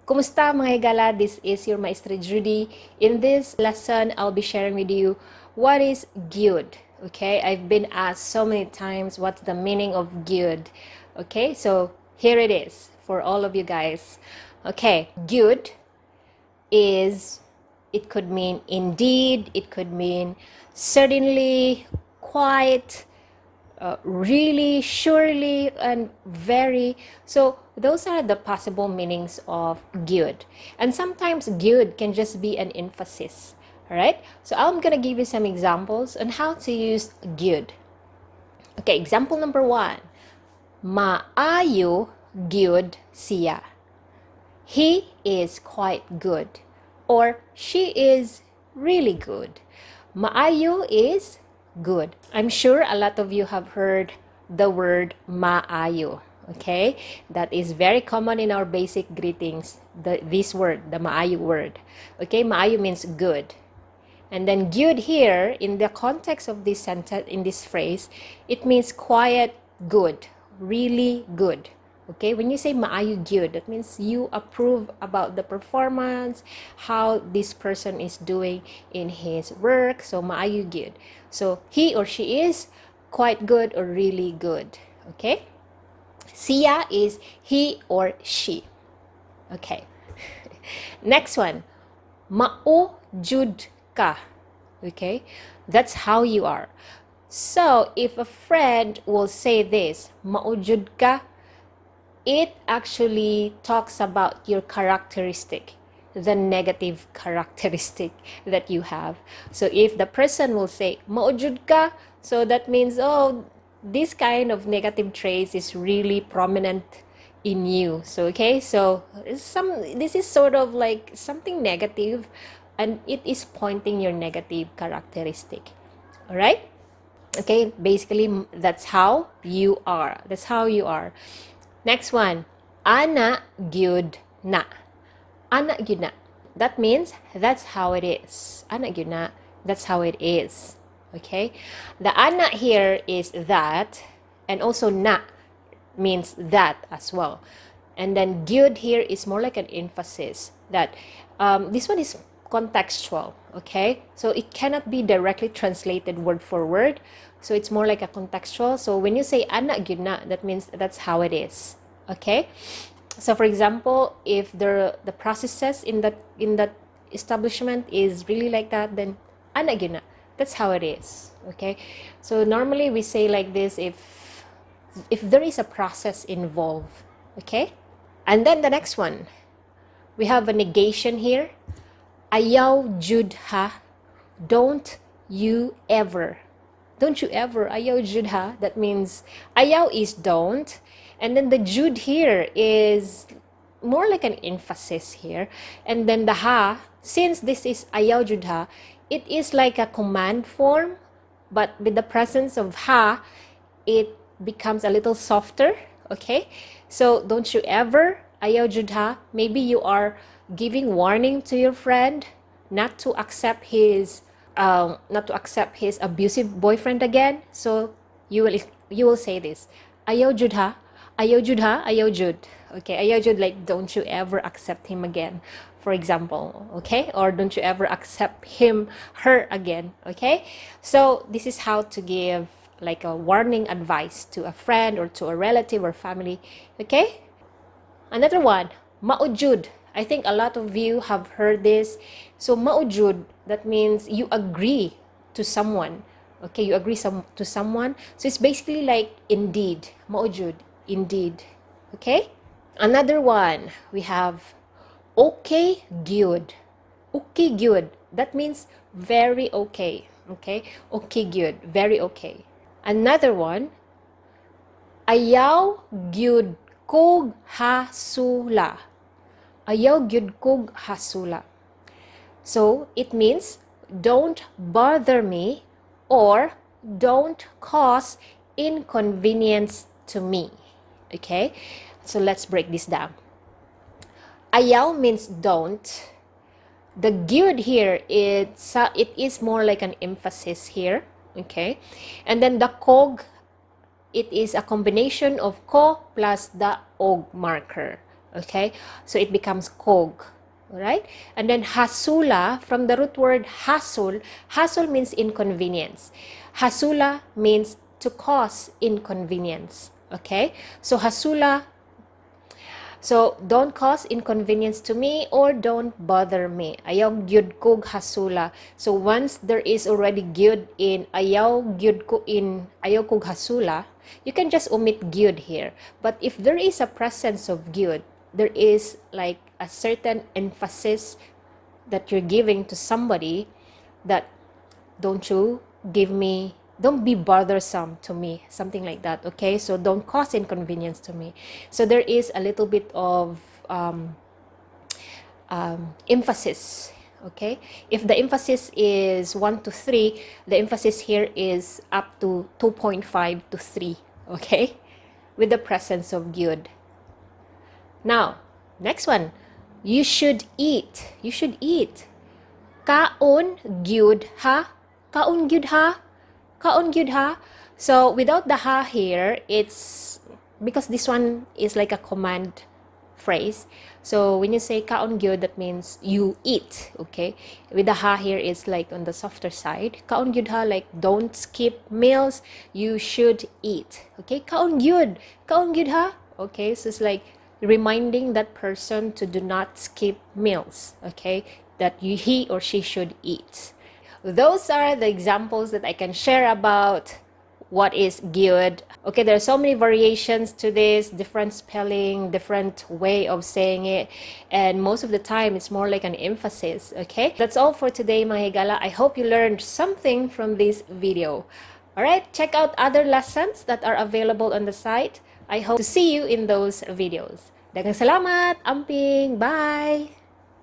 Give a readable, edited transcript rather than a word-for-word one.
Kumusta mga higala? This is your Maestra Judy. In this lesson, I'll be sharing with you what is Gyud. Okay, I've been asked so many times what's the meaning of Gyud. Okay, so here it is for all of you guys. Okay, Gyud is, it could mean indeed, it could mean certainly, quite, really, surely, and very. So those are the possible meanings of gyud. And sometimes gyud can just be an emphasis. All right. So I'm gonna give you some examples on how to use gyud. Okay. Example number 1. Maayo gyud siya. He is quite good, or she is really good. Maayo is good. I'm sure a lot of you have heard the word maayo. Okay, that is very common in our basic greetings. This word, the maayo word. Okay, maayo means good. And then gyud here, in the context of this sentence, in this phrase, it means quiet, good, really good. Okay, when you say maayo gyud, that means you approve about the performance, how this person is doing in his work. So maayo gyud. So he or she is quite good or really good. Okay, siya is he or she. Okay. Next one, mao jud ka. Okay, that's how you are. So if a friend will say this, mao jud ka, it actually talks about your characteristic, the negative characteristic that you have. So if the person will say, maujud ka, so that means, oh, this kind of negative traits is really prominent in you. So, okay, so this is sort of like something negative, and it is pointing your negative characteristic. All right? Okay, basically, that's how you are. That's how you are. Next one, ana gyud na. Ana gyud na. That means that's how it is. Ana gyud na. That's how it is. Okay? The ana here is that, and also na means that as well. And then gyud here is more like an emphasis that this one is contextual. Okay? So it cannot be directly translated word for word. So it's more like a contextual. So when you say ana gyud na, that means that's how it is. Okay? So for example, if the processes in that establishment is really like that, then ana gyud na, that's how it is. Okay? So normally we say like this if there is a process involved. Okay? And then the next one, we have a negation here. Ayaw jud ha. Don't you ever. Don't you ever. Ayaw jud ha. That means ayaw is don't. And then the jud here is more like an emphasis here. And then the ha, since this is ayaw jud ha, it is like a command form. But with the presence of ha, it becomes a little softer. Okay? So don't you ever. Ayaw jud ha. Maybe you are giving warning to your friend not to accept his abusive boyfriend again. So you will say this, ayaw jud ha, ayaw jud ha, ayaw jud. Okay, ayaw jud, like don't you ever accept him again, for example. Okay, or don't you ever accept her again. Okay, so this is how to give like a warning advice to a friend or to a relative or family. Okay, another one, maujud. I think a lot of you have heard this. So maujud, that means you agree to someone. Okay, you agree to someone. So it's basically like indeed. Maujud, indeed. Okay? Another one, we have okay gyud. Okay gyud. That means very okay. Okay? Okay gyud, very okay. Another one, ayaw gyud kog hasula. Ayaw gyud kog hasula. So it means don't bother me or don't cause inconvenience to me. Okay? So let's break this down. Ayaw means don't. The gyud here, it is more like an emphasis here. Okay? And then the kog, it is a combination of ko plus the og marker. Okay, so it becomes kog. Alright? And then hasula, from the root word hasul, hasul means inconvenience. Hasula means to cause inconvenience. Okay? So hasula, so don't cause inconvenience to me or don't bother me. Ayaw gyud kog hasula. So once there is already gyud in ayaw gyud ko in ayaw kog hasula, you can just omit gyud here. But if there is a presence of gyud, there is like a certain emphasis that you're giving to somebody, that don't you give me, don't be bothersome to me, something like that. Okay, so don't cause inconvenience to me. So there is a little bit of emphasis. Okay, if the emphasis is 1 to 3, the emphasis here is up to 2.5 to 3. Okay, with the presence of gyud. Now, next one. You should eat. You should eat. Kaon gyud ha. Kaon gyud ha. Kaon gyud ha. So without the ha here, it's because this one is like a command phrase. So when you say kaon gyud, that means you eat. Okay. With the ha here is like on the softer side. Kaon gyud ha, like don't skip meals. You should eat. Okay. Kaon gyud. Kaon gyud ha. Okay. So it's like reminding that person to do not skip meals, okay, that he or she should eat. Those are the examples that I can share about what is gyud. Okay, there are so many variations to this, different spelling, different way of saying it, and most of the time it's more like an emphasis. Okay, that's all for today, mga higala. I hope you learned something from this video. All right, check out other lessons that are available on the site. I hope to see you in those videos. Daghang salamat, amping, bye!